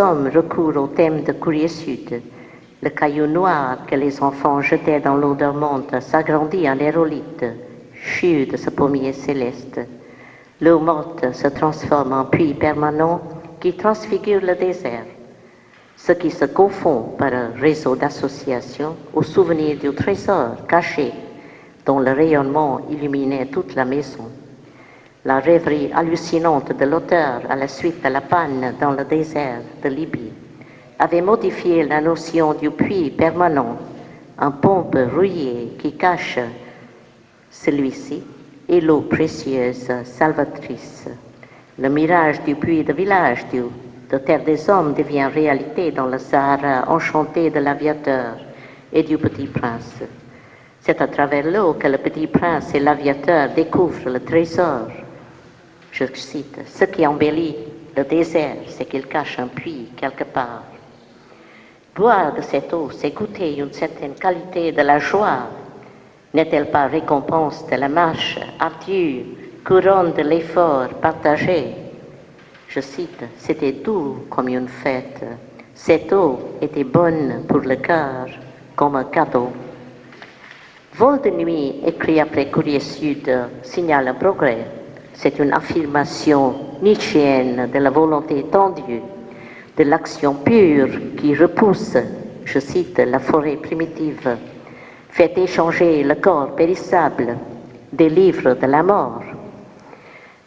hommes recourent au thème de Courrier Sud. Le caillou noir que les enfants jetaient dans l'eau dormante s'agrandit en aérolithe, chieux de ce pommier céleste. L'eau morte se transforme en puits permanent qui transfigure le désert, ce qui se confond par un réseau d'associations au souvenir du trésor caché dont le rayonnement illuminait toute la maison. La rêverie hallucinante de l'auteur à la suite de la panne dans le désert de Libye avait modifié la notion du puits permanent en pompe rouillée qui cache celui-ci et l'eau précieuse salvatrice. Le mirage du puits de village de Terre des Hommes devient réalité dans le Sahara enchanté de l'aviateur et du Petit Prince. C'est à travers l'eau que le Petit Prince et l'aviateur découvrent le trésor. Je cite, « Ce qui embellit le désert, c'est qu'il cache un puits quelque part. » Boire de cette eau, c'est goûter une certaine qualité de la joie. N'est-elle pas récompense de la marche ardue, couronne de l'effort partagé? Je cite, « C'était doux comme une fête. Cette eau était bonne pour le cœur, comme un cadeau. » Vol de nuit, écrit après Courrier Sud, signale un progrès. C'est une affirmation nietzschéenne de la volonté tendue, de l'action pure qui repousse, je cite, la forêt primitive, fait échanger le corps périssable des livres de la mort.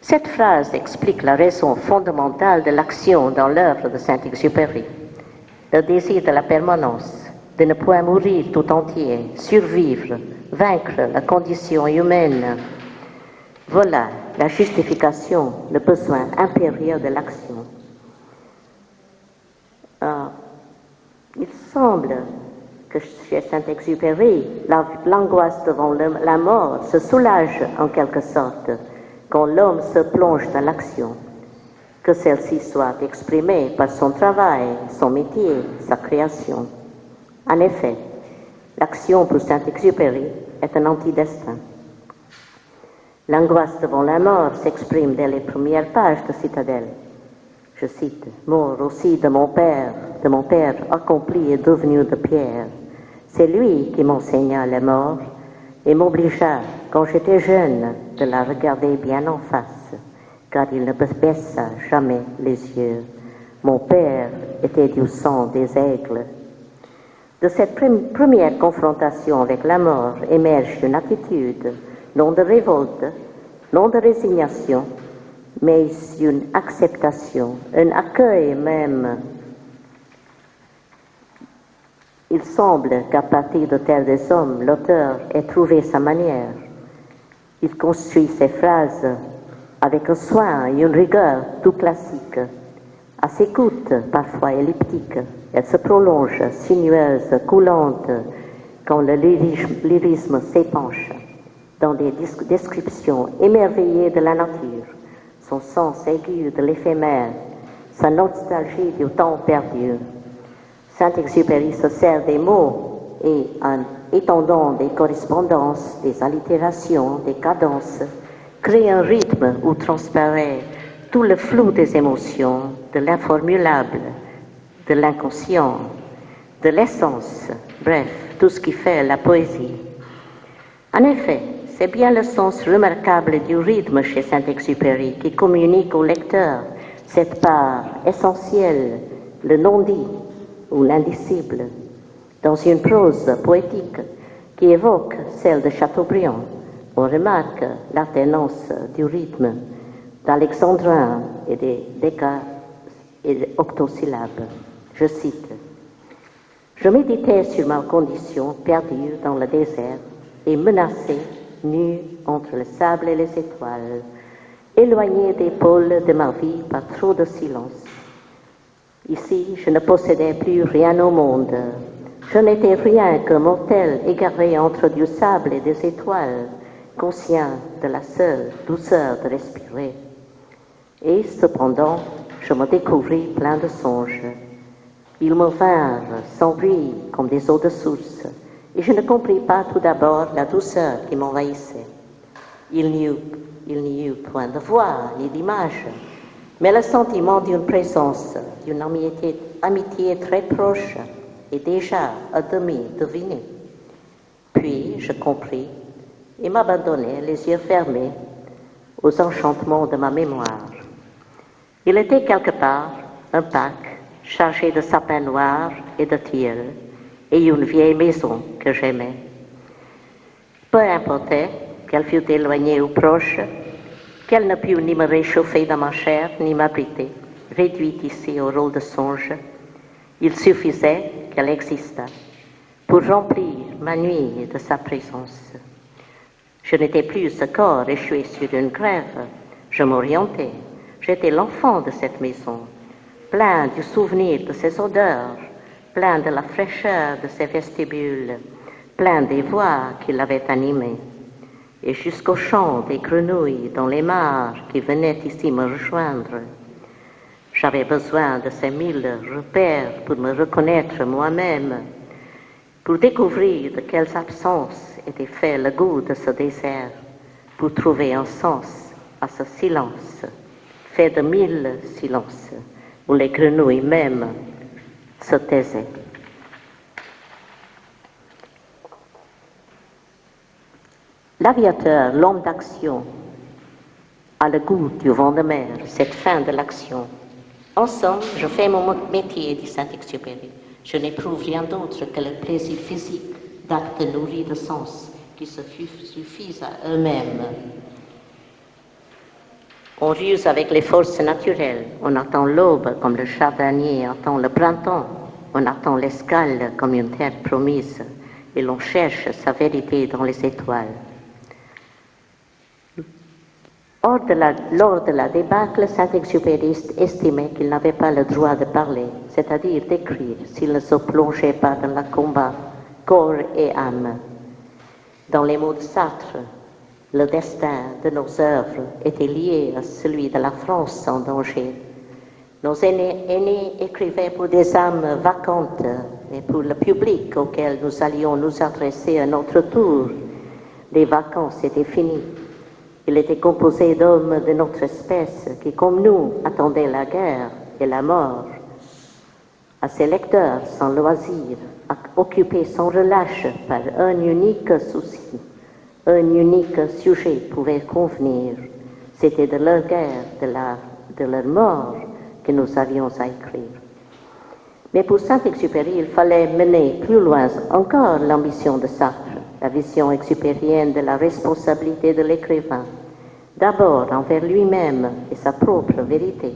Cette phrase explique la raison fondamentale de l'action dans l'œuvre de Saint-Exupéry, le désir de la permanence, de ne point mourir tout entier, survivre, vaincre la condition humaine. Voilà la justification, le besoin impérieux de l'action. Il semble que chez Saint-Exupéry, l'angoisse devant la mort se soulage en quelque sorte quand l'homme se plonge dans l'action, que celle-ci soit exprimée par son travail, son métier, sa création. En effet, l'action pour Saint-Exupéry est un antidestin. L'angoisse devant la mort s'exprime dès les premières pages de Citadelle. Je cite, « Mort aussi de mon père accompli et devenu de pierre. C'est lui qui m'enseigna la mort et m'obligea, quand j'étais jeune, de la regarder bien en face, car il ne baissa jamais les yeux. Mon père était du sang des aigles. » De cette première confrontation avec la mort émerge une attitude, non de révolte, non de résignation, mais une acceptation, un accueil même. Il semble qu'à partir de Terre des Hommes, l'auteur ait trouvé sa manière. Il construit ses phrases avec un soin et une rigueur tout classique. À ses coûtes, parfois elliptiques, elle se prolonge, sinueuse, coulante, quand le lyrisme s'épanche dans des descriptions émerveillées de la nature, son sens aigu de l'éphémère, sa nostalgie du temps perdu. Saint-Exupéry se sert des mots et, en étendant des correspondances, des allitérations, des cadences, crée un rythme où transparaît tout le flou des émotions, de l'informulable, de l'inconscient, de l'essence, bref, tout ce qui fait la poésie. En effet, c'est bien le sens remarquable du rythme chez Saint-Exupéry qui communique au lecteur cette part essentielle, le non-dit ou l'indicible, dans une prose poétique qui évoque celle de Chateaubriand. On remarque l'alternance du rythme d'alexandrin et des et des octosyllabes. Je cite, « Je méditais sur ma condition perdue dans le désert et menacée, nue entre le sable et les étoiles, éloignée des pôles de ma vie par trop de silence. Ici, je ne possédais plus rien au monde. Je n'étais rien qu'un mortel égaré entre du sable et des étoiles, conscient de la seule douceur de respirer. Et cependant, je me découvris plein de songes. Ils me vinrent sans bruit comme des eaux de source, et je ne compris pas tout d'abord la douceur qui m'envahissait. Il n'y eut point de voix ni d'image, Mais le sentiment d'une présence, d'une amitié très proche est déjà à demi deviné. Puis je compris et m'abandonnai les yeux fermés aux enchantements de ma mémoire. Il était quelque part un parc chargé de sapins noirs et de tilleuls et une vieille maison que j'aimais. Peu importait qu'elle fût éloignée ou proche, qu'elle ne pût ni me réchauffer dans ma chair, ni m'abriter, réduite ici au rôle de songe. Il suffisait qu'elle existât pour remplir ma nuit de sa présence. Je n'étais plus ce corps échoué sur une grève, je m'orientais. J'étais l'enfant de cette maison, plein du souvenir de ses odeurs, plein de la fraîcheur de ses vestibules, plein des voix qui l'avaient animé. Et jusqu'au chant des grenouilles dans les mares qui venaient ici me rejoindre. J'avais besoin de ces 1000 repères pour me reconnaître moi-même, pour découvrir de quelles absences était fait le goût de ce désert, pour trouver un sens à ce silence, fait de 1000 silences, où les grenouilles même se taisaient. L'aviateur, l'homme d'action, a le goût du vent de mer, cette fin de l'action. En somme, je fais mon métier, dit Saint-Exupéry. Je n'éprouve rien d'autre que le plaisir physique d'actes nourris de sens qui se suffisent à eux-mêmes. On ruse avec les forces naturelles, on attend l'aube comme le jardinier attend le printemps, on attend l'escale comme une terre promise, et l'on cherche sa vérité dans les étoiles. Lors de la débâcle, Saint-Exupéry estimait qu'il n'avait pas le droit de parler, c'est-à-dire d'écrire, s'il ne se plongeait pas dans le combat, corps et âme. Dans les mots de Sartre, le destin de nos œuvres était lié à celui de la France en danger. Nos aînés écrivaient pour des âmes vacantes et pour le public auquel nous allions nous adresser à notre tour. Les vacances étaient finies. Il était composé d'hommes de notre espèce qui, comme nous, attendaient la guerre et la mort. À ses lecteurs sans loisir, occupés sans relâche par un unique souci, un unique sujet pouvait convenir. C'était de leur guerre, de leur mort que nous avions à écrire. Mais pour Saint-Exupéry, il fallait mener plus loin encore l'ambition de Sartre, la vision exupérienne de la responsabilité de l'écrivain, d'abord envers lui-même et sa propre vérité.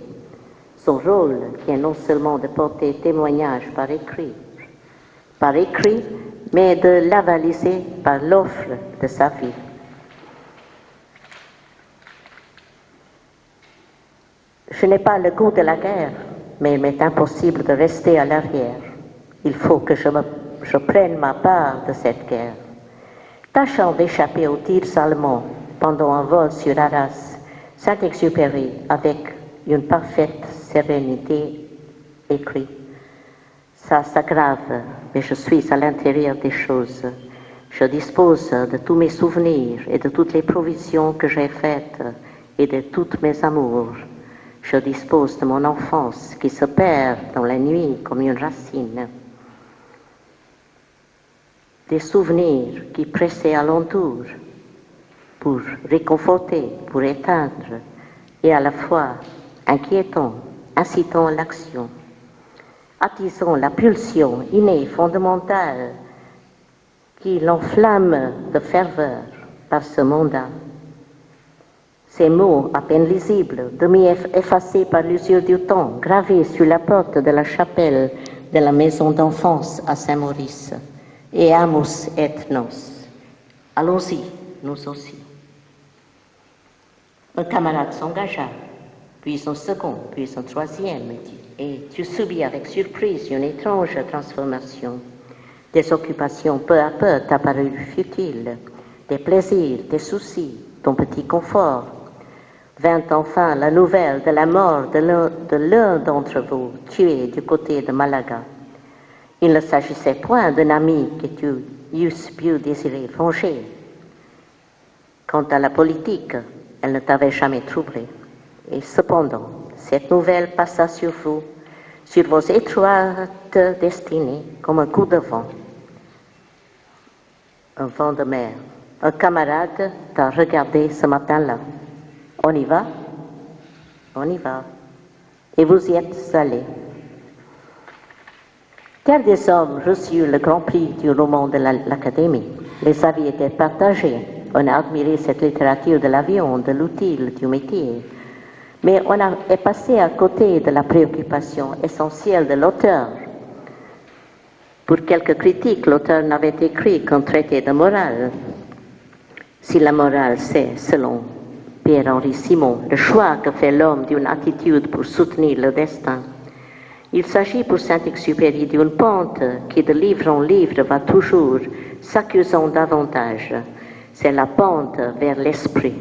Son rôle qui est non seulement de porter témoignage par écrit, mais de l'avaliser par l'offre de sa vie. Je n'ai pas le goût de la guerre, mais il m'est impossible de rester à l'arrière. Il faut que je prenne ma part de cette guerre. Tâchant d'échapper aux tirs allemands pendant un vol sur Arras, Saint-Exupéry, avec une parfaite sérénité, écrit « Ça s'aggrave, mais je suis à l'intérieur des choses. Je dispose de tous mes souvenirs et de toutes les provisions que j'ai faites et de toutes mes amours. Je dispose de mon enfance qui se perd dans la nuit comme une racine. Des souvenirs qui pressaient alentour pour réconforter, pour éteindre, et à la fois inquiétants, incitant à l'action, attisant la pulsion innée fondamentale qui l'enflamme de ferveur par ce mandat. Ces mots à peine lisibles, demi-effacés par l'usure du temps, gravés sur la porte de la chapelle de la maison d'enfance à Saint-Maurice. Et amus et nos. Allons-y, nous aussi. Un camarade s'engagea, puis un second, puis un troisième, et tu subis avec surprise une étrange transformation. Des occupations peu à peu t'apparurent futiles, des plaisirs, des soucis, ton petit confort. Vint enfin la nouvelle de la mort de l'un d'entre vous, tué du côté de Malaga. Il ne s'agissait point d'un ami que tu eusses pu désirer venger. Quant à la politique, elle ne t'avait jamais troublé. Et cependant, cette nouvelle passa sur vous, sur vos étroites destinées, comme un coup de vent. Un vent de mer. Un camarade t'a regardé ce matin-là. On y va? On y va. Et vous y êtes allé. Terre des hommes reçut le grand prix du roman de l'Académie. Les avis étaient partagés. On a admiré cette littérature de l'avion, de l'outil, du métier. Mais on est passé à côté de la préoccupation essentielle de l'auteur. Pour quelques critiques, l'auteur n'avait écrit qu'un traité de morale. Si la morale, c'est, selon Pierre-Henri Simon, le choix que fait l'homme d'une attitude pour soutenir le destin, il s'agit pour Saint-Exupéry d'une pente qui de livre en livre va toujours s'accusant davantage. C'est la pente vers l'esprit.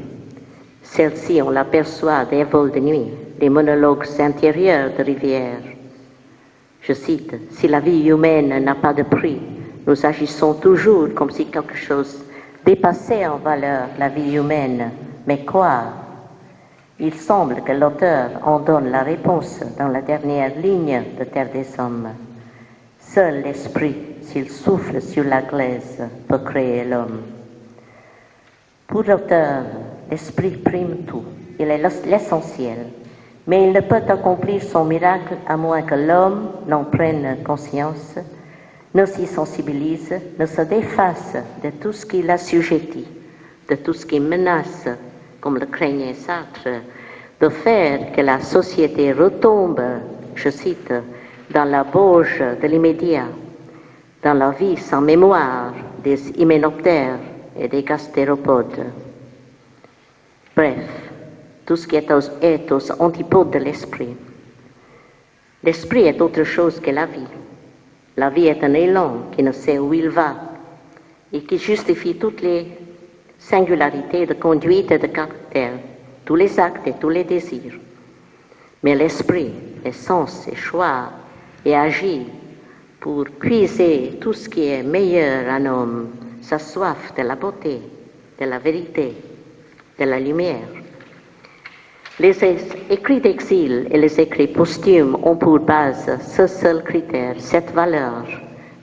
Celle-ci, on l'aperçoit des vols de nuit, des monologues intérieurs de Rivière. Je cite, « Si la vie humaine n'a pas de prix, nous agissons toujours comme si quelque chose dépassait en valeur la vie humaine. Mais quoi ?» Il semble que l'auteur en donne la réponse dans la dernière ligne de Terre des Hommes. Seul l'esprit, s'il souffle sur la glaise, peut créer l'homme. Pour l'auteur, l'esprit prime tout. Il est l'essentiel. Mais il ne peut accomplir son miracle à moins que l'homme n'en prenne conscience, ne s'y sensibilise, ne se défasse de tout ce qui l'assujettit, de tout ce qui menace, comme le craignait Sartre, de faire que la société retombe, je cite, dans la bauge de l'immédiat, dans la vie sans mémoire des hyménoptères et des gastéropodes. Bref, tout ce qui est aux antipodes de l'esprit. L'esprit est autre chose que la vie. La vie est un élan qui ne sait où il va et qui justifie toutes les singularités de conduite et de caractère, tous les actes et tous les désirs. Mais l'esprit, les sens, ses choix et agit pour puiser tout ce qui est meilleur en homme, sa soif de la beauté, de la vérité, de la lumière. Les écrits d'exil et les écrits posthumes ont pour base ce seul critère, cette valeur,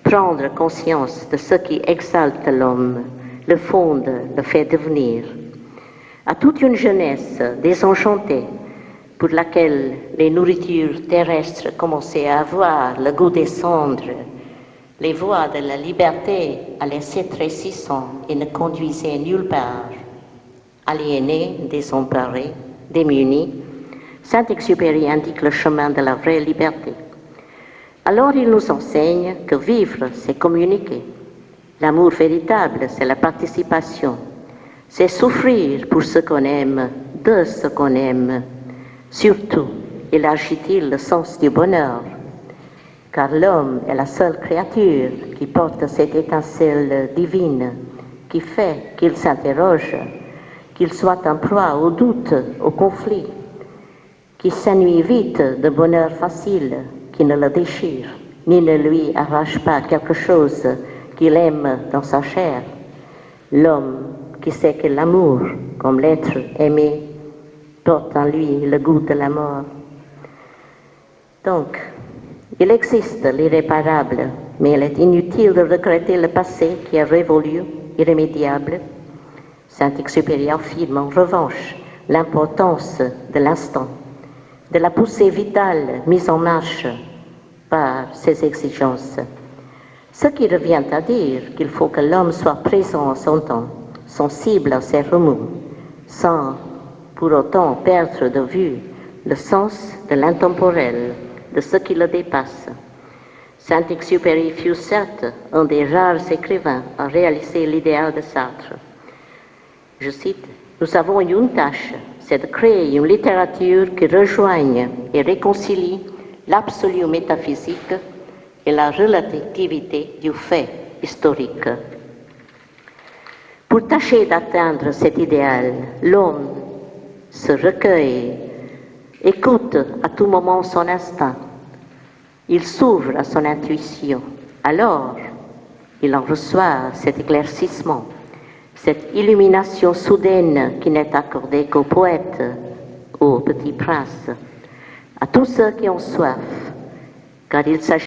prendre conscience de ce qui exalte l'homme, le fonde, le fait devenir. À toute une jeunesse désenchantée, pour laquelle les nourritures terrestres commençaient à avoir le goût des cendres, les voies de la liberté allaient s'étrécissant et ne conduisaient nulle part. Aliénés, désemparés, démunis, Saint-Exupéry indique le chemin de la vraie liberté. Alors il nous enseigne que vivre, c'est communiquer. L'amour véritable, c'est la participation. C'est souffrir pour ce qu'on aime, de ce qu'on aime. Surtout, élargit-il le sens du bonheur, car l'homme est la seule créature qui porte cette étincelle divine, qui fait qu'il s'interroge, qu'il soit en proie au doute, au conflit, qui s'ennuie vite de bonheur facile, qui ne le déchire, ni ne lui arrache pas quelque chose qu'il aime dans sa chair. L'homme qui sait que l'amour, comme l'être aimé, porte en lui le goût de la mort. Donc, il existe l'irréparable, mais il est inutile de regretter le passé qui est révolu, irrémédiable. Saint-Exupéry affirme en revanche l'importance de l'instant, de la poussée vitale mise en marche par ses exigences. Ce qui revient à dire qu'il faut que l'homme soit présent en son temps, sensible à ses remous, sans pour autant perdre de vue le sens de l'intemporel, de ce qui le dépasse. Saint-Exupéry fut certes un des rares écrivains à réaliser l'idéal de Sartre. Je cite, « Nous avons une tâche, c'est de créer une littérature qui rejoigne et réconcilie l'absolu métaphysique et la relativité du fait historique. » Pour tâcher d'atteindre cet idéal, l'homme se recueille, écoute à tout moment son instinct, il s'ouvre à son intuition, alors il en reçoit cet éclaircissement, cette illumination soudaine qui n'est accordée qu'au poète, au petit prince. à tous ceux qui ont soif, quand il s'agit